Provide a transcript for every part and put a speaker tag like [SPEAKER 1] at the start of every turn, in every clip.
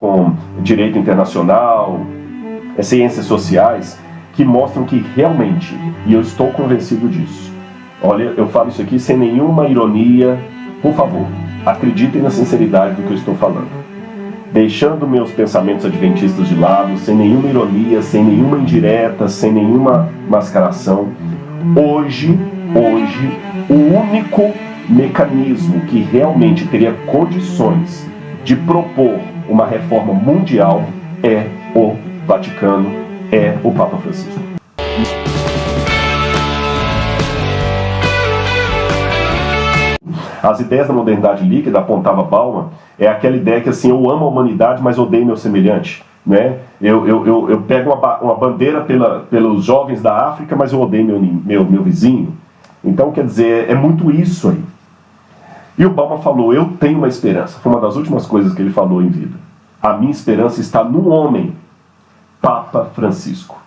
[SPEAKER 1] com direito internacional, ciências sociais, que mostram que realmente, e eu estou convencido disso, olha, eu falo isso aqui sem nenhuma ironia, por favor, acreditem na sinceridade do que eu estou falando. Deixando meus pensamentos adventistas de lado, sem nenhuma ironia, sem nenhuma indireta, sem nenhuma mascaração, hoje, o único mecanismo que realmente teria condições de propor uma reforma mundial é o Vaticano, é o Papa Francisco. As ideias da modernidade líquida, apontava Bauman, é aquela ideia que assim, eu amo a humanidade, mas odeio meu semelhante. Né? Eu pego uma bandeira pelos jovens da África, mas eu odeio meu vizinho. Então, quer dizer, é muito isso aí. E o Bauman falou, eu tenho uma esperança. Foi uma das últimas coisas que ele falou em vida. A minha esperança está no homem, Papa Francisco.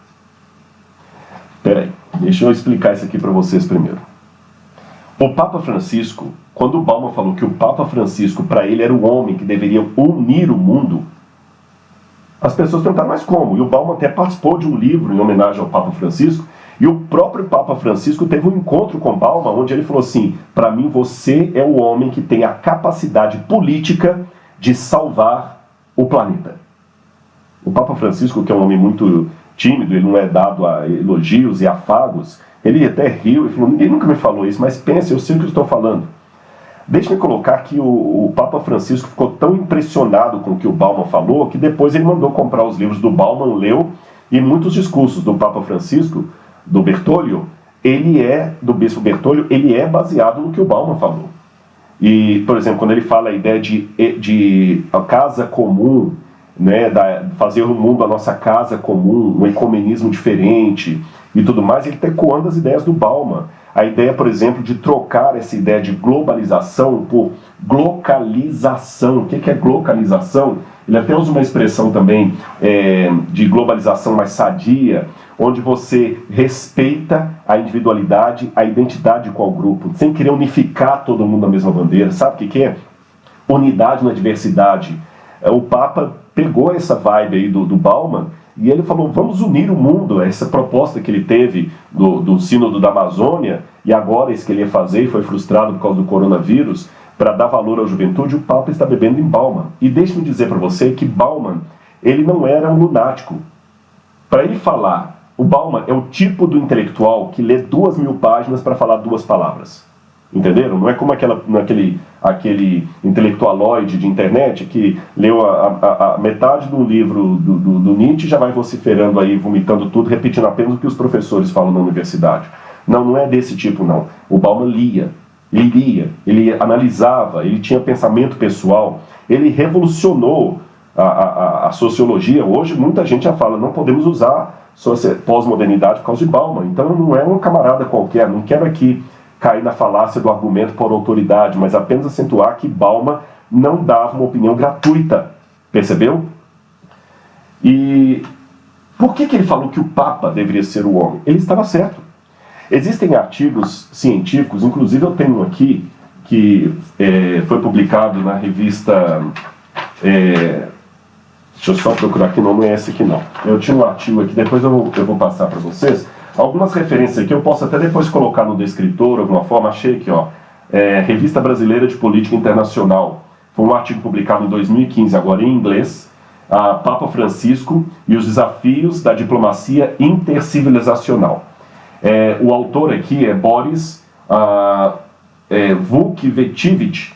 [SPEAKER 1] Peraí, deixa eu explicar isso aqui para vocês primeiro. O Papa Francisco, quando o Bauman falou que o Papa Francisco, para ele, era o homem que deveria unir o mundo, as pessoas perguntaram, mas como? E o Bauman até participou de um livro em homenagem ao Papa Francisco, e o próprio Papa Francisco teve um encontro com Bauman, onde ele falou assim, para mim você é o homem que tem a capacidade política de salvar o planeta. O Papa Francisco, que é um homem muito tímido, ele não é dado a elogios e afagos, ele até riu e falou, ninguém nunca me falou isso, mas pense, eu sei o que eu estou falando. Deixa-me colocar que o Papa Francisco ficou tão impressionado com o que o Bauman falou, que depois ele mandou comprar os livros do Bauman, leu, e muitos discursos do Papa Francisco, do Bertoglio, do Bispo Bertoglio, ele é baseado no que o Bauman falou. E, por exemplo, quando ele fala a ideia de a casa comum, né, fazer o mundo a nossa casa comum, um ecumenismo diferente e tudo mais, ele está ecoando as ideias do Bauman. A ideia, por exemplo, de trocar essa ideia de globalização por glocalização. O que é glocalização? Ele até usa uma expressão também de globalização mais sadia, onde você respeita a individualidade, a identidade com o grupo, sem querer unificar todo mundo na mesma bandeira. Sabe o que é? Unidade na diversidade. O Papa pegou essa vibe aí do Bauman e ele falou, vamos unir o mundo. Essa proposta que ele teve do Sínodo da Amazônia, e agora isso que ele ia fazer e foi frustrado por causa do coronavírus, para dar valor à juventude, o Papa está bebendo em Bauman. E deixe-me dizer para você que Bauman, ele não era um lunático. Para ele falar, o Bauman é o tipo do intelectual que lê 2.000 páginas para falar 2 palavras. Entenderam? Não é como aquele intelectualoide de internet que leu a metade do livro do Nietzsche e já vai vociferando aí, vomitando tudo, repetindo apenas o que os professores falam na universidade. Não, não é desse tipo não. O Bauman lia, ele analisava, ele tinha pensamento pessoal, ele revolucionou a sociologia. Hoje muita gente já fala, não podemos usar pós-modernidade por causa de Bauman. Então não é um camarada qualquer, não quero aqui cair na falácia do argumento por autoridade, mas apenas acentuar que Bauman não dava uma opinião gratuita, percebeu? E por que ele falou que o Papa deveria ser o homem? Ele estava certo. Existem artigos científicos, inclusive eu tenho um aqui, que foi publicado na revista... deixa eu só procurar aqui, não é esse aqui não. Eu tinha um artigo aqui, depois eu vou passar para vocês. Algumas referências aqui eu posso até depois colocar no descritor, de alguma forma. Achei aqui, ó, Revista Brasileira de Política Internacional. Foi um artigo publicado em 2015, agora em inglês. Papa Francisco e os desafios da diplomacia intercivilizacional. O autor aqui é Boris Vukcevich,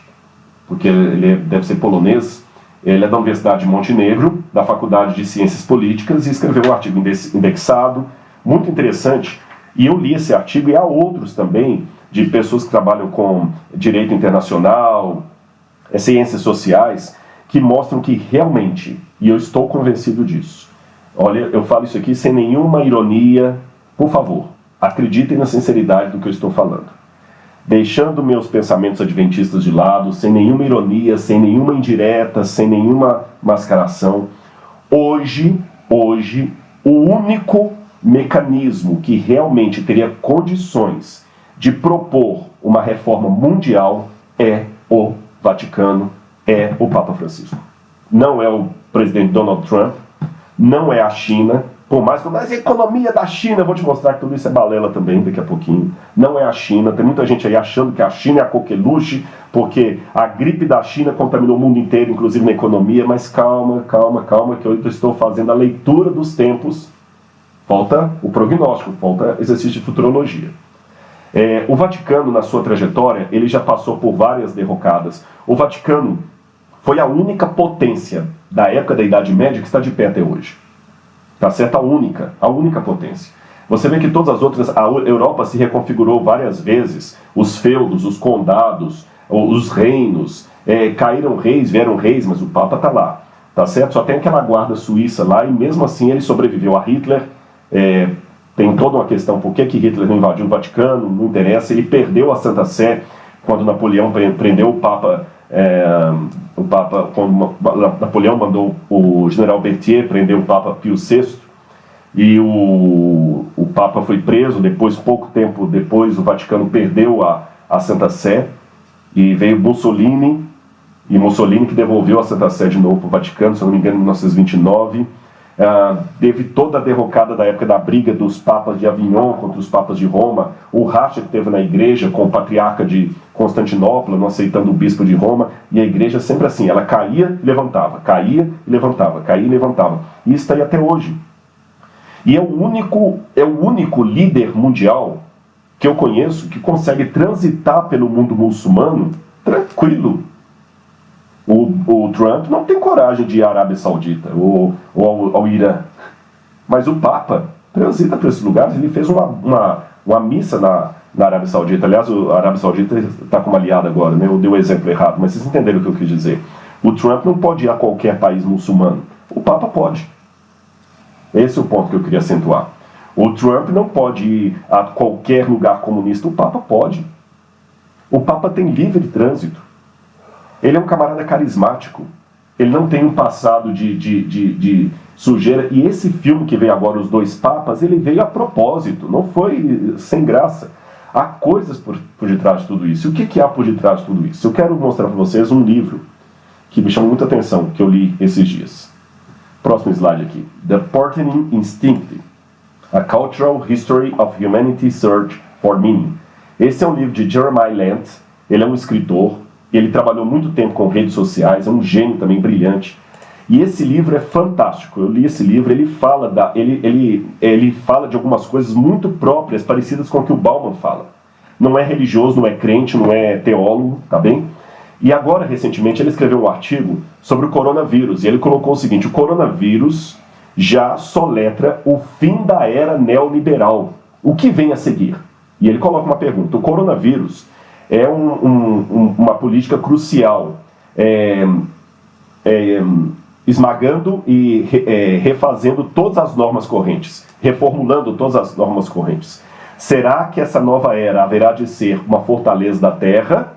[SPEAKER 1] porque ele deve ser polonês. Ele é da Universidade de Montenegro, da Faculdade de Ciências Políticas, e escreveu um artigo indexado, muito interessante, e eu li esse artigo, e há outros também, de pessoas que trabalham com direito internacional, ciências sociais, que mostram que realmente, e eu estou convencido disso, olha, eu falo isso aqui sem nenhuma ironia, por favor, acreditem na sinceridade do que eu estou falando. Deixando meus pensamentos adventistas de lado, sem nenhuma ironia, sem nenhuma indireta, sem nenhuma mascaração, hoje, o único mecanismo que realmente teria condições de propor uma reforma mundial é o Vaticano, é o Papa Francisco. Não é o presidente Donald Trump, não é a China, por mais que mas a economia da China, eu vou te mostrar que tudo isso é balela também daqui a pouquinho, não é a China, tem muita gente aí achando que a China é a coqueluche, porque a gripe da China contaminou o mundo inteiro, inclusive na economia, mas calma, que eu estou fazendo a leitura dos tempos, falta o prognóstico, falta exercício de futurologia. O Vaticano, na sua trajetória, ele já passou por várias derrocadas. O Vaticano foi a única potência da época da Idade Média que está de pé até hoje. Tá certo? A única potência. Você vê que todas as outras, a Europa se reconfigurou várias vezes, os feudos, os condados, os reinos, caíram reis, vieram reis, mas o Papa está lá. Tá certo? Só tem aquela guarda suíça lá e mesmo assim ele sobreviveu a Hitler. Tem toda uma questão, por que Hitler não invadiu o Vaticano, não interessa, ele perdeu a Santa Sé quando Napoleão prendeu o Papa, quando Napoleão mandou o general Berthier prender o Papa Pio VI, e o Papa foi preso, pouco tempo depois o Vaticano perdeu a Santa Sé, e veio Mussolini que devolveu a Santa Sé de novo para o Vaticano, se eu não me engano, em 1929, teve toda a derrocada da época da briga dos papas de Avignon contra os papas de Roma, o racha que teve na igreja com o patriarca de Constantinopla, não aceitando o bispo de Roma, e a igreja sempre assim, ela caía e levantava, caía e levantava, caía e levantava. E isso está aí até hoje. E é o único líder mundial que eu conheço que consegue transitar pelo mundo muçulmano tranquilo. O Trump não tem coragem de ir à Arábia Saudita ou ao Irã. Mas o Papa transita por esses lugares. Ele fez uma missa na Arábia Saudita. Aliás, a Arábia Saudita está como aliada agora, né? Eu dei o exemplo errado, mas vocês entenderam o que eu quis dizer. O Trump não pode ir a qualquer país muçulmano. O Papa pode. Esse é o ponto que eu queria acentuar. O Trump não pode ir a qualquer lugar comunista. O Papa pode. O Papa tem livre trânsito. Ele é um camarada carismático. Ele não tem um passado de sujeira. E esse filme que veio agora, Os Dois Papas, ele veio a propósito. Não foi sem graça. Há coisas por detrás de tudo isso. E o que há por detrás de tudo isso? Eu quero mostrar para vocês um livro que me chamou muita atenção, que eu li esses dias. Próximo slide aqui. The Portening Instinct. A Cultural History of Humanity's Search for Meaning. Esse é um livro de Jeremiah Lant. Ele é um escritor. Ele trabalhou muito tempo com redes sociais, é um gênio também brilhante. E esse livro é fantástico. Eu li esse livro, ele fala de algumas coisas muito próprias, parecidas com o que o Bauman fala. Não é religioso, não é crente, não é teólogo, tá bem? E agora, recentemente, ele escreveu um artigo sobre o coronavírus. E ele colocou o seguinte: o coronavírus já soletra o fim da era neoliberal. O que vem a seguir? E ele coloca uma pergunta. O coronavírus é uma política crucial, esmagando e refazendo todas as normas correntes, reformulando todas as normas correntes. Será que essa nova era haverá de ser uma fortaleza da terra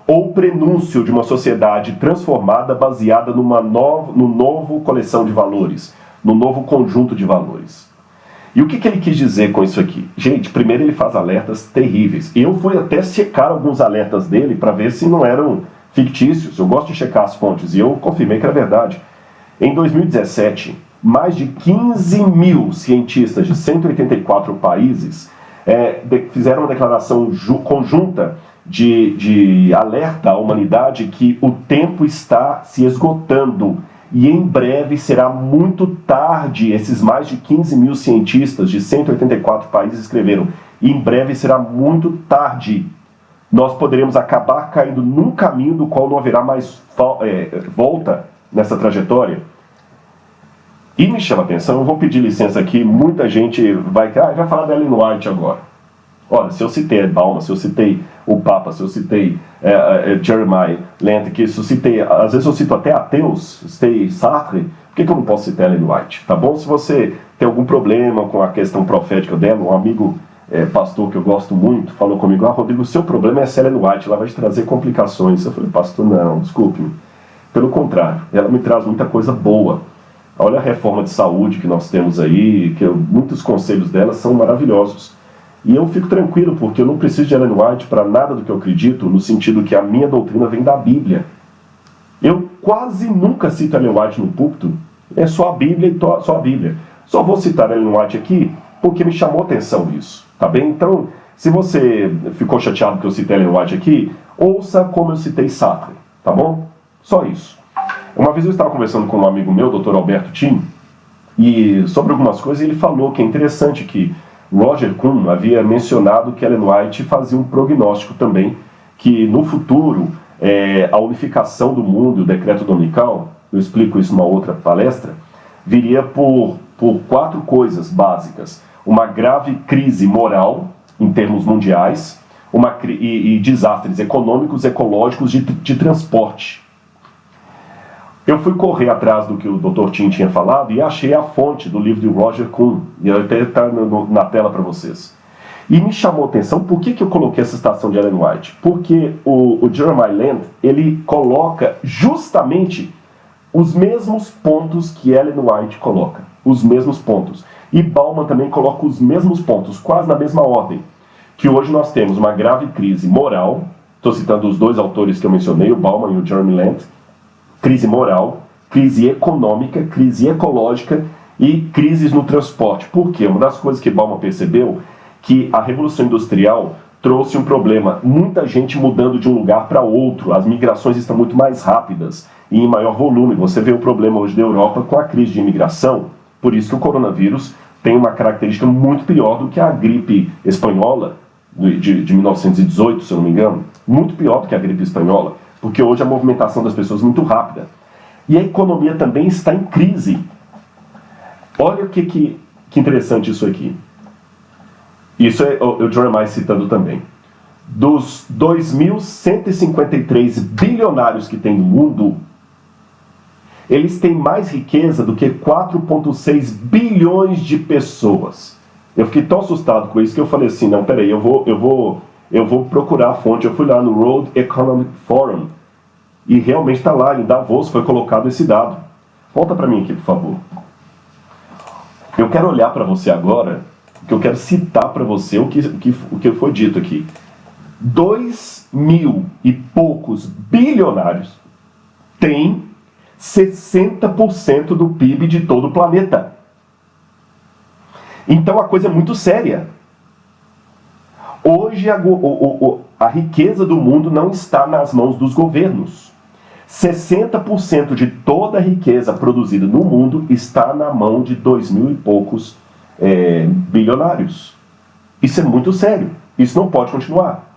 [SPEAKER 1] ou prenúncio de uma sociedade transformada baseada no novo coleção de valores, no novo conjunto de valores? E o que ele quis dizer com isso aqui? Gente, primeiro ele faz alertas terríveis. Eu fui até checar alguns alertas dele para ver se não eram fictícios. Eu gosto de checar as fontes e eu confirmei que era verdade. Em 2017, mais de 15 mil cientistas de 184 países fizeram uma declaração conjunta de alerta à humanidade que o tempo está se esgotando. E em breve será muito tarde. Esses mais de 15 mil cientistas de 184 países escreveram: em breve será muito tarde. Nós poderemos acabar caindo num caminho do qual não haverá mais volta nessa trajetória. E me chama a atenção, eu vou pedir licença aqui, muita gente vai falar da Ellen White agora. Olha, se eu citei Bauman, se eu citei o Papa, se eu citei Jeremiah Lant, que se eu citei, às vezes eu cito até ateus, citei Sartre, por que eu não posso citar Ellen White? Tá bom? Se você tem algum problema com a questão profética dela, um amigo pastor que eu gosto muito falou comigo: Rodrigo, o seu problema é essa Ellen White, ela vai te trazer complicações. Eu falei: pastor, não, desculpe-me. Pelo contrário, ela me traz muita coisa boa. Olha a reforma de saúde que nós temos aí, muitos conselhos dela são maravilhosos. E eu fico tranquilo, porque eu não preciso de Ellen White para nada do que eu acredito, no sentido que a minha doutrina vem da Bíblia. Eu quase nunca cito Ellen White no púlpito. É só a Bíblia e só a Bíblia. Só vou citar Ellen White aqui porque me chamou a atenção isso, tá bem? Então, se você ficou chateado que eu citei Ellen White aqui, ouça como eu citei Sartre, tá bom? Só isso. Uma vez eu estava conversando com um amigo meu, Dr. Alberto Tim, e sobre algumas coisas ele falou que é interessante que Roger Kuhn havia mencionado que Ellen White fazia um prognóstico também, que no futuro a unificação do mundo, o decreto dominical, eu explico isso numa outra palestra, viria por 4 coisas básicas. Uma grave crise moral, em termos mundiais, e desastres econômicos, ecológicos, de transporte. Eu fui correr atrás do que o Dr. Tim tinha falado e achei a fonte do livro de Roger Kuhn, e até está na tela para vocês. E me chamou a atenção, por que eu coloquei essa citação de Ellen White? Porque o Jeremiah Land, ele coloca justamente os mesmos pontos que Ellen White coloca, os mesmos pontos. E Bauman também coloca os mesmos pontos, quase na mesma ordem. Que hoje nós temos uma grave crise moral, estou citando os 2 autores que eu mencionei, o Bauman e o Jeremiah Land, crise moral, crise econômica, crise ecológica e crises no transporte. Por quê? Uma das coisas que Bauman percebeu que a Revolução Industrial trouxe um problema, muita gente mudando de um lugar para outro, as migrações estão muito mais rápidas e em maior volume. Você vê o problema hoje da Europa com a crise de imigração, por isso que o coronavírus tem uma característica muito pior do que a gripe espanhola de 1918, se eu não me engano, muito pior do que a gripe espanhola, porque hoje a movimentação das pessoas é muito rápida. E a economia também está em crise. Olha que interessante isso aqui. Isso é o Jeremiah citando também. Dos 2.153 bilionários que tem no mundo, eles têm mais riqueza do que 4,6 bilhões de pessoas. Eu fiquei tão assustado com isso que eu falei assim, não, peraí, eu vou procurar a fonte. Eu fui lá no World Economic Forum e realmente está lá, em Davos foi colocado esse dado. Volta para mim aqui, por favor. Eu quero olhar para você agora, que eu quero citar para você o que foi dito aqui. 2.000 e poucos bilionários têm 60% do PIB de todo o planeta. Então a coisa é muito séria. Hoje a riqueza do mundo não está nas mãos dos governos. 60% de toda a riqueza produzida no mundo está na mão de 2.000 e poucos bilionários. Isso é muito sério. Isso não pode continuar.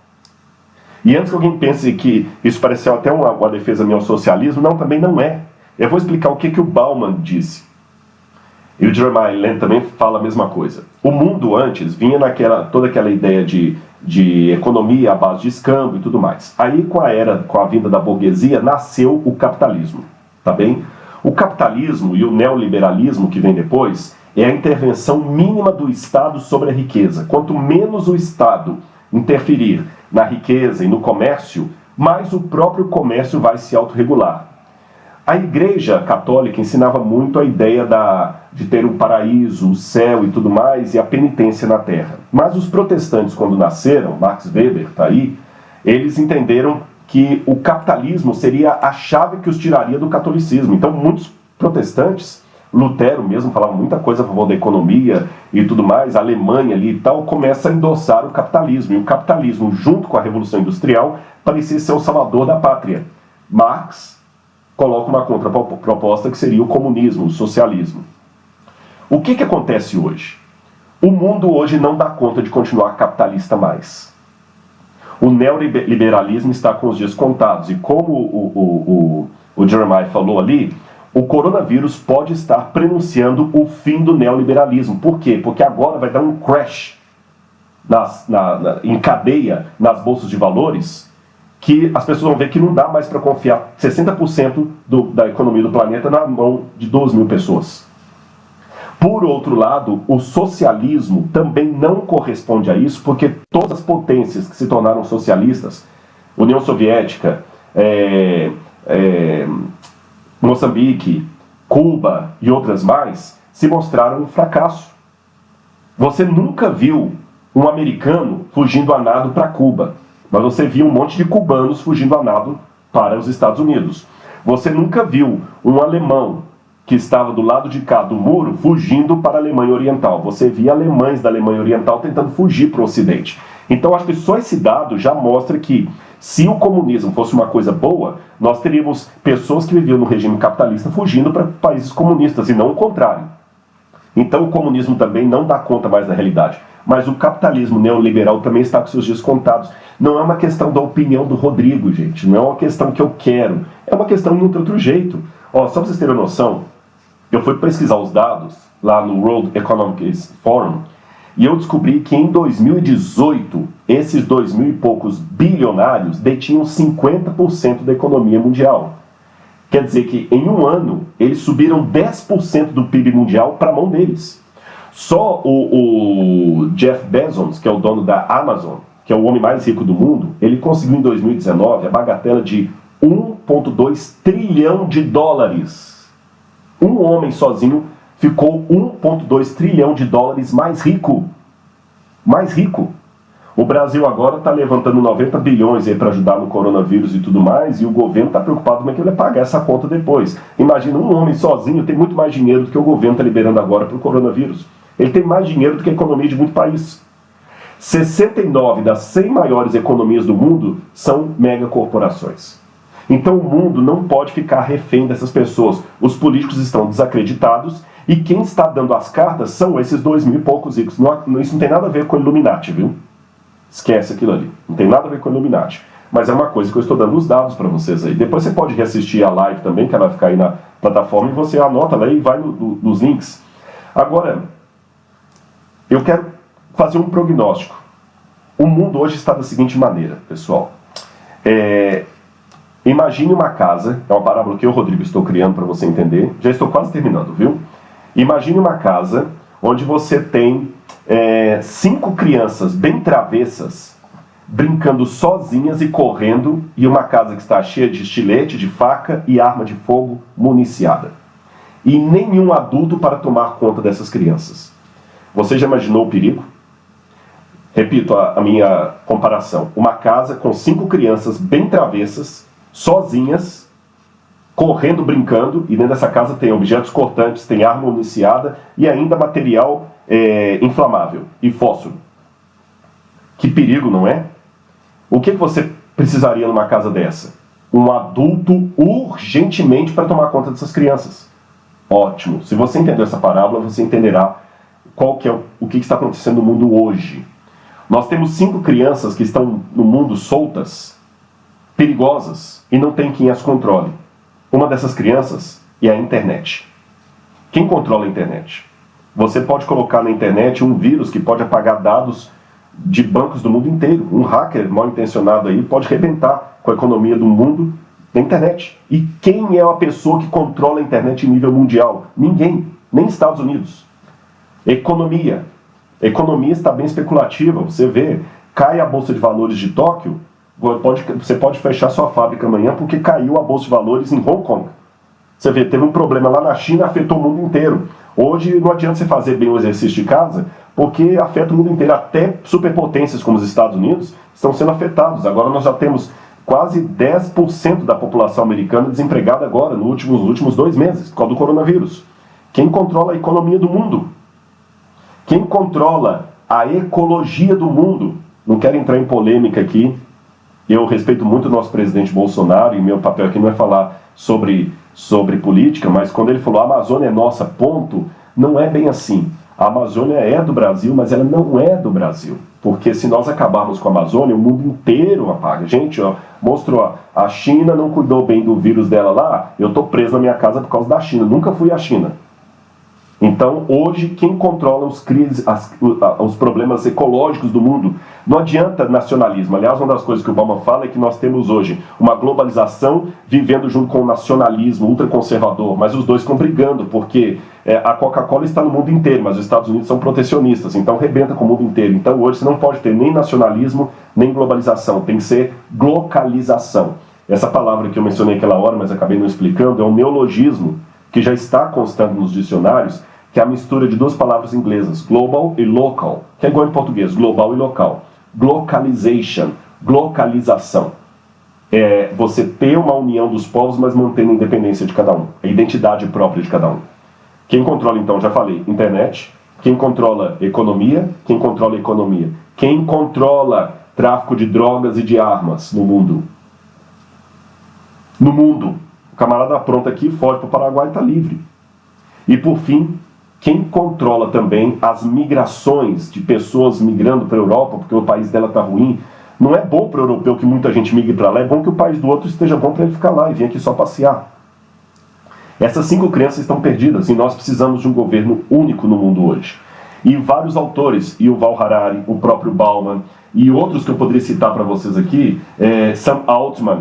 [SPEAKER 1] E antes que alguém pense que isso pareceu até uma defesa minha ao socialismo, não, também não é. Eu vou explicar o que o Bauman disse. E o Jeremiah Land também fala a mesma coisa. O mundo antes vinha toda aquela ideia de economia à base de escambo e tudo mais. Aí com a vinda da burguesia, nasceu o capitalismo. Tá bem? O capitalismo e o neoliberalismo que vem depois é a intervenção mínima do Estado sobre a riqueza. Quanto menos o Estado interferir na riqueza e no comércio, mais o próprio comércio vai se autorregular. A Igreja Católica ensinava muito a ideia de ter um paraíso, o céu e tudo mais, e a penitência na terra. Mas os protestantes, quando nasceram, Max Weber está aí, eles entenderam que o capitalismo seria a chave que os tiraria do catolicismo. Então muitos protestantes, Lutero mesmo falava muita coisa a favor da economia e tudo mais, a Alemanha ali e tal, começa a endossar o capitalismo. E o capitalismo, junto com a Revolução Industrial, parecia ser o salvador da pátria. Marx coloca uma contraproposta que seria o comunismo, o socialismo. O que acontece hoje? O mundo hoje não dá conta de continuar capitalista mais. O neoliberalismo está com os dias contados. E como o Jeremiah falou ali, o coronavírus pode estar prenunciando o fim do neoliberalismo. Por quê? Porque agora vai dar um crash em cadeia nas bolsas de valores, que as pessoas vão ver que não dá mais para confiar 60% da economia do planeta na mão de 2.000 pessoas. Por outro lado, o socialismo também não corresponde a isso, porque todas as potências que se tornaram socialistas, União Soviética, Moçambique, Cuba e outras mais, se mostraram um fracasso. Você nunca viu um americano fugindo a nado para Cuba, mas você viu um monte de cubanos fugindo a nado para os Estados Unidos. Você nunca viu um alemão que estava do lado de cá do muro fugindo para a Alemanha Oriental. Você via alemães da Alemanha Oriental tentando fugir para o Ocidente. Então acho que só esse dado já mostra que se o comunismo fosse uma coisa boa, nós teríamos pessoas que viviam no regime capitalista fugindo para países comunistas e não o contrário. Então o comunismo também não dá conta mais da realidade. Mas o capitalismo neoliberal também está com seus dias contados. Não é uma questão da opinião do Rodrigo, gente. Não é uma questão que eu quero. É uma questão de um outro jeito. Ó, só para vocês terem noção, eu fui pesquisar os dados lá no World Economic Forum e eu descobri que em 2018, esses 2.000 e poucos bilionários detinham 50% da economia mundial. Quer dizer que em um ano, eles subiram 10% do PIB mundial para a mão deles. Só o Jeff Bezos, que é o dono da Amazon, que é o homem mais rico do mundo, ele conseguiu em 2019 a bagatela de 1,2 trilhão de dólares. Um homem sozinho ficou 1,2 trilhão de dólares mais rico. Mais rico. O Brasil agora está levantando 90 bilhões para ajudar no coronavírus e tudo mais, e o governo está preocupado como é que ele vai pagar essa conta depois. Imagina, um homem sozinho tem muito mais dinheiro do que o governo está liberando agora para o coronavírus. Ele tem mais dinheiro do que a economia de muito país. 69 das 100 maiores economias do mundo são megacorporações. Então o mundo não pode ficar refém dessas pessoas. Os políticos estão desacreditados e quem está dando as cartas são esses 2.000 e poucos ricos. Isso não tem nada a ver com Illuminati, viu? Esquece aquilo ali. Não tem nada a ver com Illuminati. Mas é uma coisa que eu estou dando os dados para vocês aí. Depois você pode reassistir a live também, que ela vai ficar aí na plataforma, e você anota lá e vai nos links. Agora, eu quero fazer um prognóstico. O mundo hoje está da seguinte maneira, pessoal. Imagine uma casa, é uma parábola que eu, Rodrigo, estou criando para você entender. Já estou quase terminando, viu? Imagine uma casa onde você tem 5 crianças bem travessas, brincando sozinhas e correndo, e uma casa que está cheia de estilete, de faca e arma de fogo municiada. E nenhum adulto para tomar conta dessas crianças. Você já imaginou o perigo? Repito a minha comparação. Uma casa com 5 crianças bem travessas, sozinhas, correndo, brincando, e dentro dessa casa tem objetos cortantes, tem arma municiada e ainda material inflamável e fósforo. Que perigo, não é? O que você precisaria numa casa dessa? Um adulto urgentemente para tomar conta dessas crianças. Ótimo. Se você entendeu essa parábola, você entenderá o que está acontecendo no mundo hoje. Nós temos 5 crianças que estão no mundo soltas, perigosas, e não tem quem as controle. Uma dessas crianças é a internet. Quem controla a internet? Você pode colocar na internet um vírus que pode apagar dados de bancos do mundo inteiro. Um hacker mal intencionado aí pode arrebentar com a economia do mundo na internet. E quem é a pessoa que controla a internet em nível mundial? Ninguém, nem Estados Unidos. Economia. A economia está bem especulativa. Você vê, cai a Bolsa de Valores de Tóquio, você pode fechar sua fábrica amanhã porque caiu a Bolsa de Valores em Hong Kong. Você vê, teve um problema lá na China, afetou o mundo inteiro. Hoje não adianta você fazer bem o exercício de casa, porque afeta o mundo inteiro. Até superpotências como os Estados Unidos estão sendo afetados. Agora nós já temos quase 10% da população americana desempregada agora, nos últimos 2 meses, por causa do coronavírus. Quem controla a economia do mundo? Quem controla a ecologia do mundo? Não quero entrar em polêmica aqui. Eu respeito muito o nosso presidente Bolsonaro, e meu papel aqui não é falar sobre política, mas quando ele falou a Amazônia é nossa, ponto, não é bem assim. A Amazônia é do Brasil, mas ela não é do Brasil. Porque se nós acabarmos com a Amazônia, o mundo inteiro apaga. Gente, ó, mostrou, a China não cuidou bem do vírus dela lá, eu estou preso na minha casa por causa da China. Nunca fui à China. Então, hoje, quem controla os problemas ecológicos do mundo? Não adianta nacionalismo. Aliás, uma das coisas que o Obama fala é que nós temos hoje uma globalização vivendo junto com o nacionalismo ultraconservador, mas os dois estão brigando, porque a Coca-Cola está no mundo inteiro, mas os Estados Unidos são protecionistas, então rebenta com o mundo inteiro. Então, hoje, você não pode ter nem nacionalismo, nem globalização, tem que ser glocalização. Essa palavra que eu mencionei aquela hora, mas acabei não explicando, é um neologismo que já está constando nos dicionários, que é a mistura de 2 palavras inglesas, global e local, que é igual em português, global e local. Glocalization, glocalização. é você ter uma união dos povos, mas mantendo a independência de cada um, a identidade própria de cada um. Quem controla, então, já falei, internet. Quem controla economia? Quem controla economia? Quem controla tráfico de drogas e de armas no mundo? No mundo. O camarada apronta aqui, foge para o Paraguai e está livre. E por fim, quem controla também as migrações de pessoas migrando para a Europa, porque o país dela está ruim. Não é bom para o europeu que muita gente migre para lá, é bom que o país do outro esteja bom para ele ficar lá e vir aqui só passear. Essas 5 crenças estão perdidas e nós precisamos de um governo único no mundo hoje. E vários autores, Yuval Harari, o próprio Bauman e outros que eu poderia citar para vocês aqui, Sam Altman,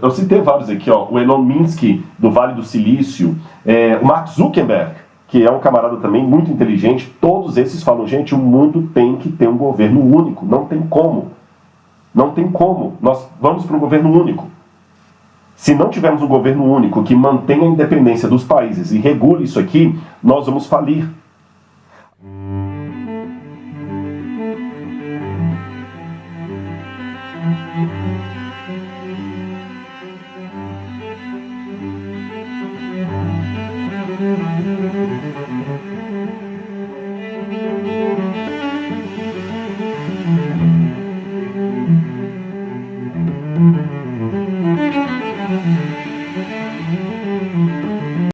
[SPEAKER 1] eu citei vários aqui, ó, o Elon Musk do Vale do Silício, o Mark Zuckerberg, que é um camarada também muito inteligente. Todos esses falam, gente, o mundo tem que ter um governo único, não tem como. Não tem como. Nós vamos para um governo único. Se não tivermos um governo único que mantenha a independência dos países e regule isso aqui, nós vamos falir.